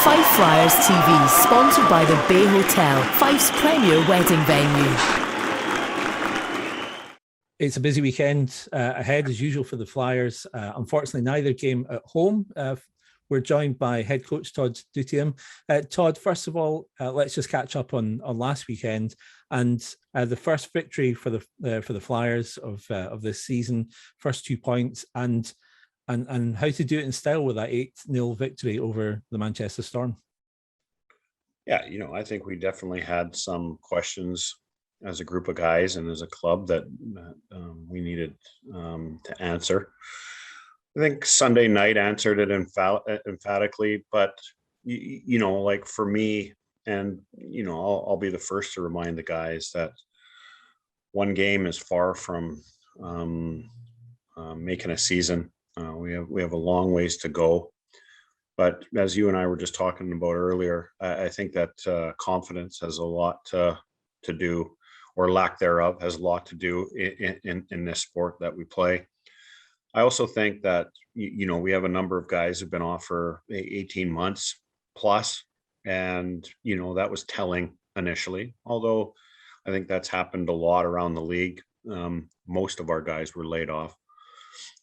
Fife Flyers TV, sponsored by the Bay Hotel, Fife's premier wedding venue. It's a busy weekend ahead as usual for the Flyers. Unfortunately, neither game at home. We're joined by head coach Todd Dutiaume. Todd, first of all, let's just catch up on last weekend and the first victory for the Flyers of this season. First 2 points and how to do it in style with that 8-0 victory over the Manchester Storm. Yeah, I think we definitely had some questions as a group of guys and as a club that we needed to answer. I think Sunday night answered it emphatically, but like for me, and I'll be the first to remind the guys that one game is far from making a season. We have a long ways to go, but as you and I were just talking about earlier, I think that confidence has a lot to do, or lack thereof has a lot to do in this sport that we play. I also think that, we have a number of guys who've been off for 18 months plus, and, that was telling initially, although I think that's happened a lot around the league. Most of our guys were laid off.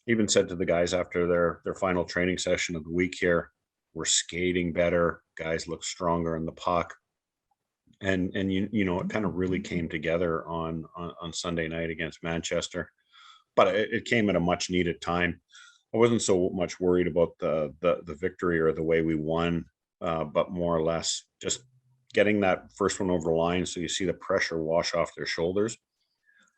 Even said to the guys after their final training session of the week here, we're skating better. Guys look stronger in the puck. And it kind of really came together on Sunday night against Manchester, but it came at a much needed time. I wasn't so much worried about the victory or the way we won, but more or less just getting that first one over the line, so you see the pressure wash off their shoulders.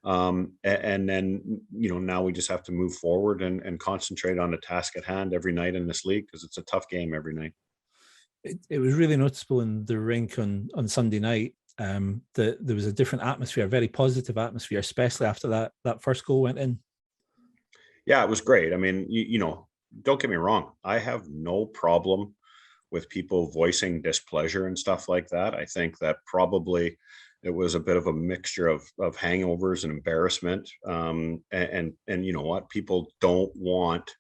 And then, now we just have to move forward and concentrate on the task at hand every night in this league, because it's a tough game every night. It was really noticeable in the rink on Sunday night that there was a different atmosphere, a very positive atmosphere, especially after that first goal went in. Yeah, it was great. I mean, don't get me wrong. I have no problem with people voicing displeasure and stuff like that. I think that probably it was a bit of a mixture of hangovers and embarrassment. And you know what? People don't want,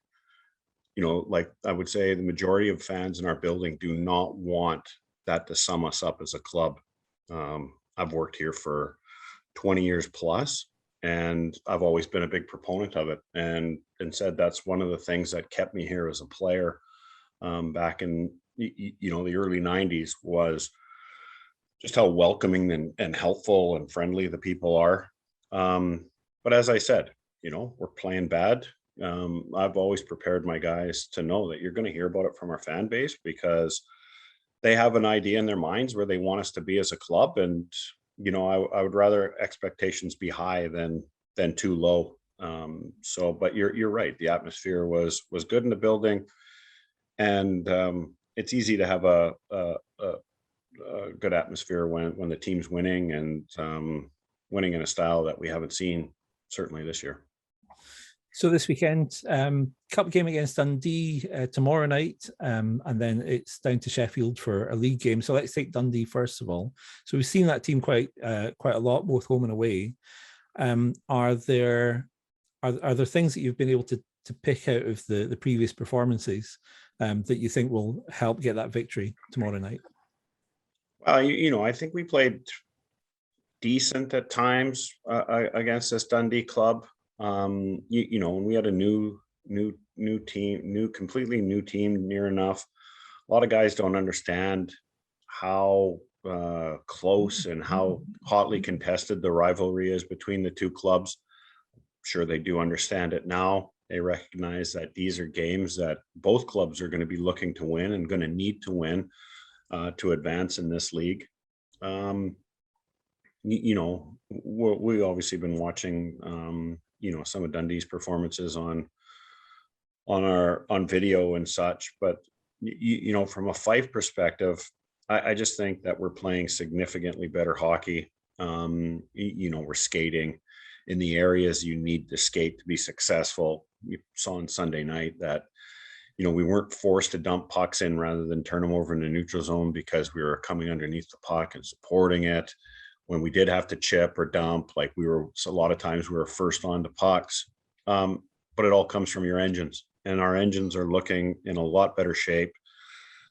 like I would say the majority of fans in our building do not want that to sum us up as a club. I've worked here for 20 years plus, and I've always been a big proponent of it, and said that's one of the things that kept me here as a player back in the early 90s, was just how welcoming and helpful and friendly the people are. But as I said, we're playing bad. I've always prepared my guys to know that you're going to hear about it from our fan base, because they have an idea in their minds where they want us to be as a club. And, I would rather expectations be high than too low. But you're right. The atmosphere was good in the building, and it's easy to have a good atmosphere when the team's winning, and winning in a style that we haven't seen certainly this year. So this weekend, cup game against Dundee tomorrow night, and then it's down to Sheffield for a league game. So let's take Dundee first of all. So we've seen that team quite a lot, both home and away. Are there things that you've been able to pick out of the previous performances that you think will help get that victory tomorrow night? Well, I think we played decent at times against this Dundee club. And we had a new team, completely new team near enough. A lot of guys don't understand how close and how hotly contested the rivalry is between the two clubs. I'm sure they do understand it now. They recognize that these are games that both clubs are going to be looking to win and going to need to win to advance in this league. We obviously been watching some of Dundee's performances on video and such, but from a Fife perspective, I just think that we're playing significantly better hockey. We're skating in the areas you need to skate to be successful. You saw on Sunday night that we weren't forced to dump pucks in rather than turn them over in the neutral zone, because we were coming underneath the puck and supporting it. When we did have to chip or dump, a lot of times we were first on to pucks. But it all comes from your engines, and our engines are looking in a lot better shape.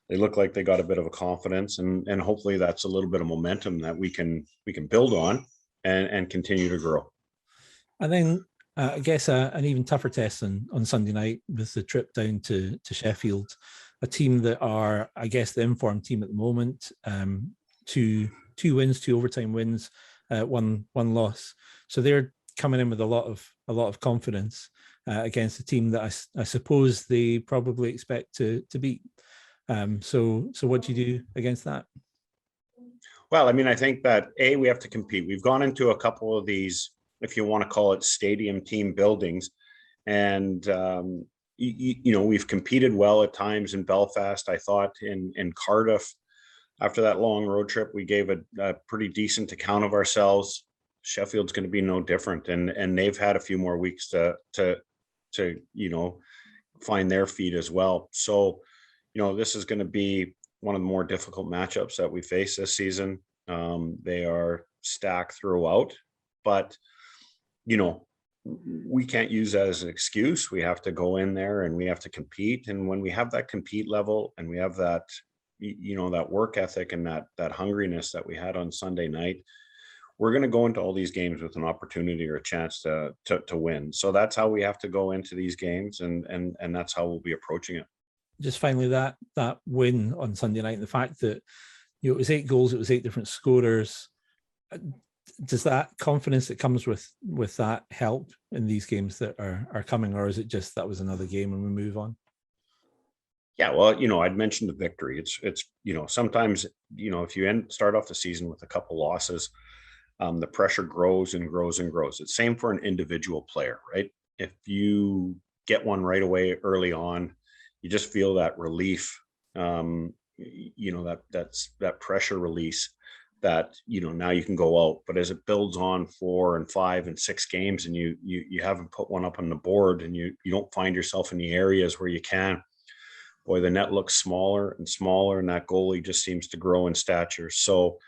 they look like they got a bit of a confidence, and hopefully that's a little bit of momentum that we can build on and continue to grow. And then I guess an even tougher test on Sunday night with the trip down to Sheffield, a team that are, I guess, the informed team at the moment. Two wins, 2 overtime wins, one loss. So they're coming in with a lot of confidence against a team that I suppose they probably expect to beat. So what do you do against that? Well, I mean, I think that we have to compete. We've gone into a couple of these, if you want to call it, stadium team buildings, and we've competed well at times in Belfast. I thought in Cardiff, after that long road trip, we gave a pretty decent account of ourselves. Sheffield's going to be no different, and they've had a few more weeks to find their feet as well. So, this is going to be one of the more difficult matchups that we face this season. They are stacked throughout, but we can't use that as an excuse. We have to go in there and we have to compete. And when we have that compete level and we have that, that work ethic and that hungriness that we had on Sunday night, we're going to go into all these games with an opportunity or a chance to win. So that's how we have to go into these games, and that's how we'll be approaching it. Just finally, that win on Sunday night, and the fact that it was 8 goals, it was 8 different scorers. Does that confidence that comes with that help in these games that are coming, or is it just that was another game and we move on? Yeah, well, I'd mentioned the victory. It's sometimes if you start off the season with a couple losses, the pressure grows and grows and grows. It's same for an individual player, right? If you get one right away early on, you just feel that relief, that pressure release that, now you can go out. But as it builds on 4 and 5 and 6 games and you haven't put one up on the board and you don't find yourself in the areas where you can, boy, the net looks smaller and smaller, and that goalie just seems to grow in stature. So,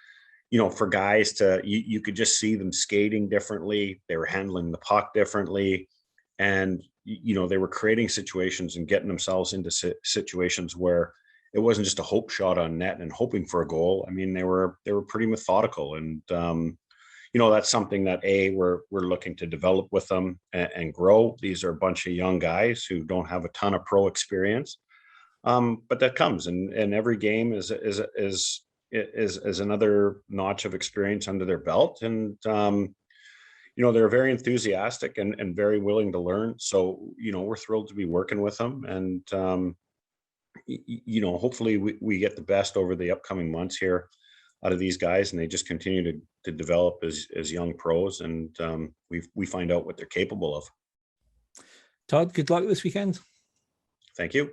for guys you could just see them skating differently. They were handling the puck differently. And, they were creating situations and getting themselves into situations where it wasn't just a hope shot on net and hoping for a goal. I mean, they were pretty methodical. And, that's something that we're looking to develop with them and grow. These are a bunch of young guys who don't have a ton of pro experience. But that comes, and every game is another notch of experience under their belt. And, they're very enthusiastic and very willing to learn. So, we're thrilled to be working with them. And, hopefully we get the best over the upcoming months here out of these guys, and they just continue to develop as young pros. And we find out what they're capable of. Todd, good luck this weekend. Thank you.